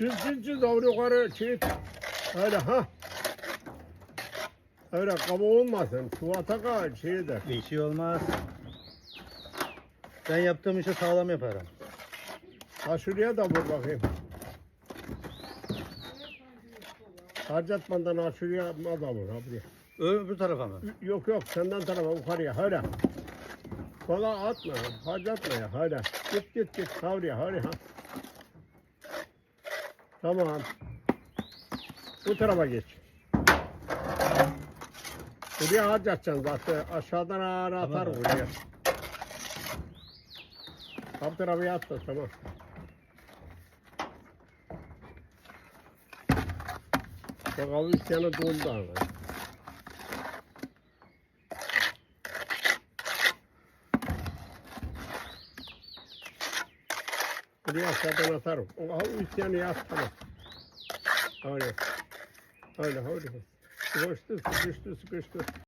Çiz doğru yukarı çiz. Öyle ha. Öyle kaba olmasın. Çuvata kal şeyde. Bir şey olmaz. Ben yaptığım işi sağlam yaparım. Ha şuraya da vur bakayım. Harcatmadan ha şuraya da vur ha buraya. Öbür tarafa mı? Yok senden tarafa yukarıya öyle. Kola atma, harcatma ya öyle. Git havriya öyle ha. Tamam. Bu tarafa geç. Buraya harcatacaksın zaten. Aşağıdan ağır atar Tamam. buraya. Tam tarafa yattı tamam. Bak abi isyanı dondu abi. Buraya aşağıdan atarım. O abi isyanı yat tamam. Öyle. Öyle. Sıkıştı.